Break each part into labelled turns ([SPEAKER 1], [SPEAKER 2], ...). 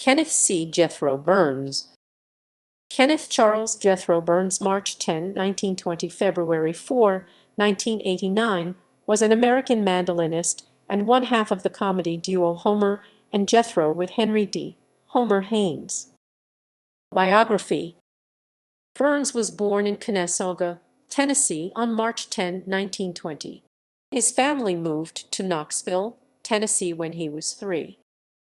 [SPEAKER 1] Kenneth C. Jethro Burns. Kenneth Charles Jethro Burns, March 10, 1920, February 4, 1989, was an American mandolinist and one half of the comedy duo Homer and Jethro with Henry D. Homer Haynes. Biography. Burns was born in Kennesaga, Tennessee on March 10, 1920. His family moved to Knoxville, Tennessee when he was 3.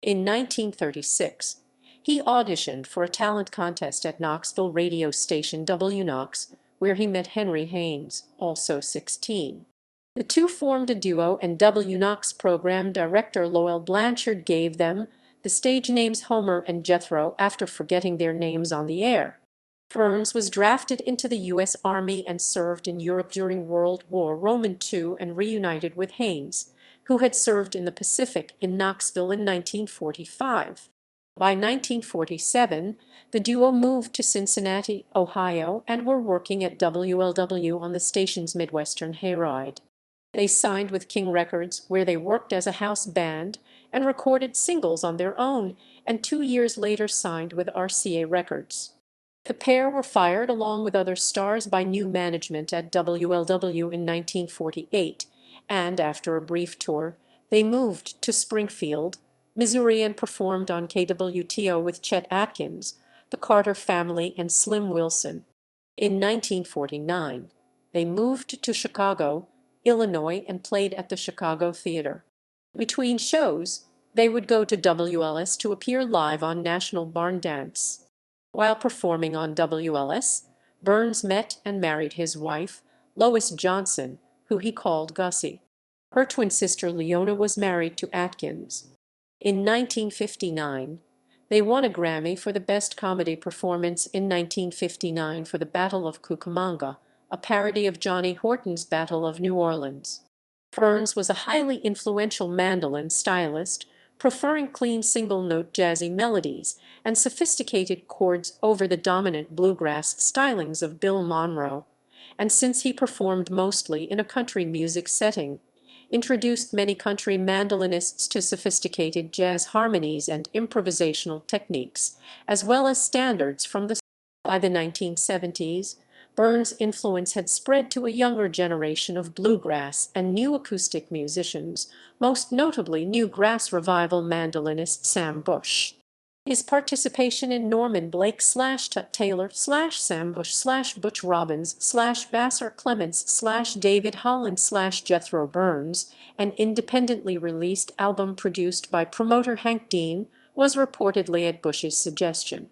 [SPEAKER 1] In 1936, he auditioned for a talent contest at Knoxville radio station WKNOX, where he met Henry Haynes, also 16. The two formed a duo, and WKNOX program director Lowell Blanchard gave them the stage names Homer and Jethro after forgetting their names on the air. Burns was drafted into the U.S. Army and served in Europe during World War II and reunited with Haynes, who had served in the Pacific in Knoxville in 1945. By 1947, the duo moved to Cincinnati, Ohio, and were working at WLW on the station's Midwestern Hayride. They signed with King Records, where they worked as a house band and recorded singles on their own, and 2 years later signed with RCA Records. The pair were fired along with other stars by new management at WLW in 1948, and after a brief tour, they moved to Springfield, Missouri, and performed on KWTO with Chet Atkins, the Carter Family, and Slim Wilson. In 1949, they moved to Chicago, Illinois, and played at the Chicago Theater. Between shows, they would go to WLS to appear live on National Barn Dance. While performing on WLS, Burns met and married his wife, Lois Johnson, who he called Gussie. Her twin sister Leona was married to Atkins. In 1959, they won a Grammy for the Best Comedy Performance in 1959 for the Battle of Cucamonga, a parody of Johnny Horton's Battle of New Orleans. Burns was a highly influential mandolin stylist, preferring clean single-note jazzy melodies and sophisticated chords over the dominant bluegrass stylings of Bill Monroe, and since he performed mostly in a country music setting, introduced many country mandolinists to sophisticated jazz harmonies and improvisational techniques, as well as standards from the. By the 1970s, Burns' influence had spread to a younger generation of bluegrass and new acoustic musicians, most notably New Grass Revival mandolinist Sam Bush. His participation in Norman Blake / Tut Taylor / Sam Bush / Butch Robbins / Vassar Clements / David Holland / Jethro Burns, an independently released album produced by promoter Hank Dean, was reportedly at Bush's suggestion.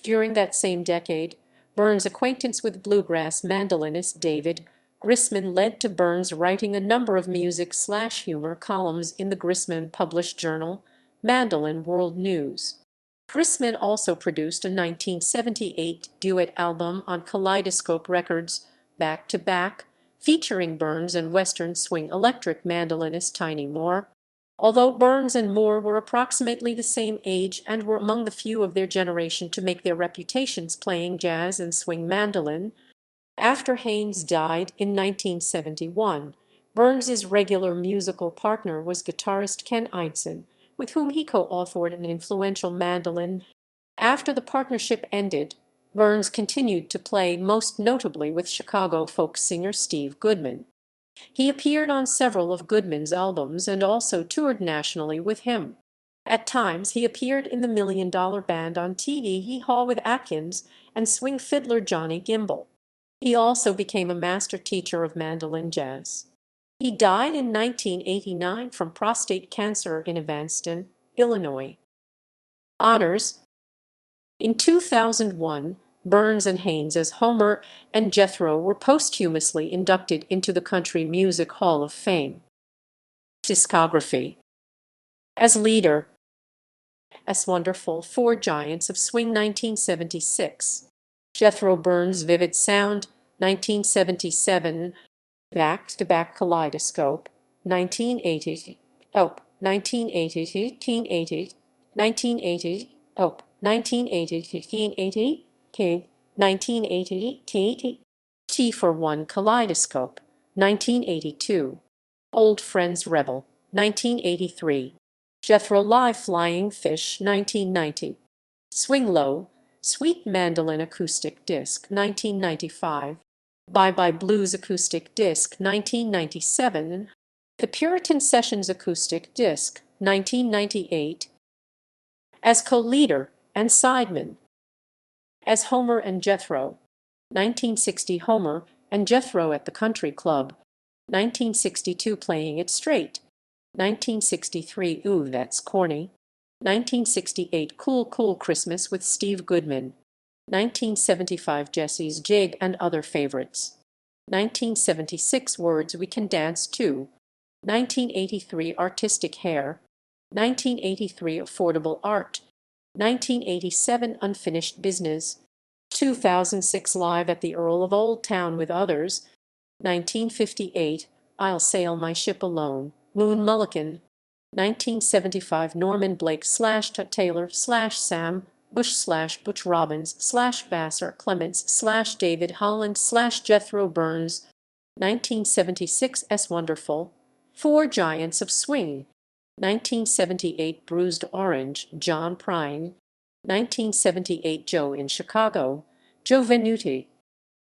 [SPEAKER 1] During that same decade, Burns' acquaintance with bluegrass mandolinist David Grisman led to Burns writing a number of music/humor columns in the Grisman-published journal, Mandolin World News. Grisman also produced a 1978 duet album on Kaleidoscope Records, Back to Back, featuring Burns and Western swing electric mandolinist Tiny Moore. Although Burns and Moore were approximately the same age and were among the few of their generation to make their reputations playing jazz and swing mandolin, after Haynes died in 1971, Burns's regular musical partner was guitarist Ken Idson, with whom he co-authored an influential mandolin. After the partnership ended, Burns continued to play, most notably with Chicago folk singer Steve Goodman. He appeared on several of Goodman's albums and also toured nationally with him. At times he appeared in the $1 Million Band on TV Hee Haw with Atkins and swing fiddler Johnny Gimbel. He also became a master teacher of mandolin jazz. He died in 1989 from prostate cancer in Evanston, Illinois. Honors. In 2001, Burns and Haynes as Homer and Jethro were posthumously inducted into the Country Music Hall of Fame. Discography. As leader, as Wonderful, Four Giants of Swing 1976. Jethro Burns' Vivid Sound 1977. Back to Back Kaleidoscope 1980. 1980, 1980, 1980, King, 1980, T for One Kaleidoscope, 1982. Old Friends Rebel, 1983. Jethro Live Flying Fish, 1990. Swing Low, Sweet Mandolin Acoustic Disc, 1995. Bye Bye Blues Acoustic Disc, 1997. The Puritan Sessions Acoustic Disc, 1998. As co-leader and sideman. As Homer and Jethro, 1960. Homer and Jethro at the Country Club, 1962. Playing It Straight, 1963. Ooh, That's Corny, 1968. Cool Cool Christmas with Steve Goodman, 1975. Jesse's Jig and Other Favorites, 1976. Words We Can Dance To, 1983. Artistic Hair, 1983. Affordable Art, 1987. Unfinished Business, 2006. Live at the Earl of Old Town with Others, 1958. I'll Sail My Ship Alone, Moon Mullican, 1975. Norman Blake / Tut Taylor / Sam Bush / Butch Robbins / Vassar Clements / David Holland / Jethro Burns, 1976. S. Wonderful, Four Giants of Swing, 1978. Bruised Orange, John Prine, 1978. Joe in Chicago, Joe Venuti,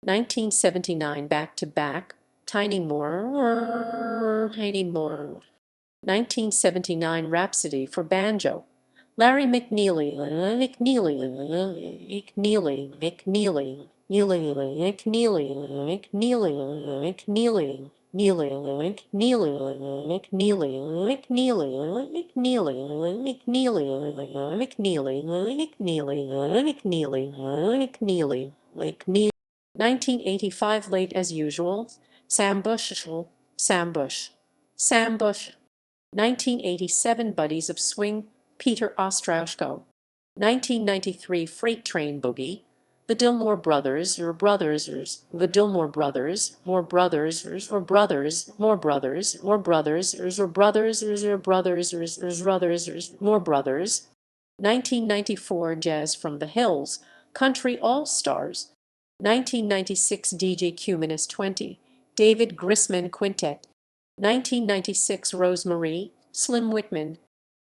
[SPEAKER 1] 1979. Back to Back, Tiny Moore, 1979. Rhapsody for Banjo, Larry McNeely, McNeely. 1985. Late as Usual, Sam Bush, Sam Bush, Sam Bush. 1987. Buddies of Swing, Peter Ostrowsko, 1993. Freight Train Boogie, The Dillmore Brothers, The Dillmore Brothers, More Brothers, or Brothers, More Brothers, More Brothers, or Brothers, or Brothers, More Brothers, 1994. Jazz from the Hills, Country All-Stars, 1996. DJ Cumanus 20, David Grisman Quintet, 1996. Rosemarie, Slim Whitman,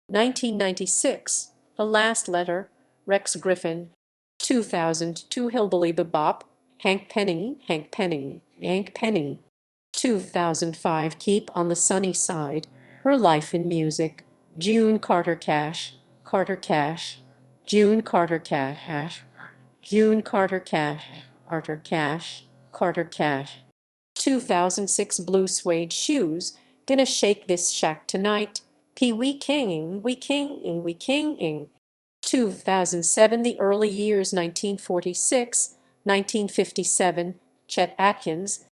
[SPEAKER 1] 1996. The Last Letter, Rex Griffin, 2002. Hillbilly Bebop, Hank Penny, 2005. Keep on the Sunny Side, Her Life in Music, June Carter Cash, June Carter Cash, Carter Cash. 2006. Blue Suede Shoes, Gonna Shake This Shack Tonight, Pee Wee King, We King. 2007. The Early Years, 1946, 1957. Chet Atkins,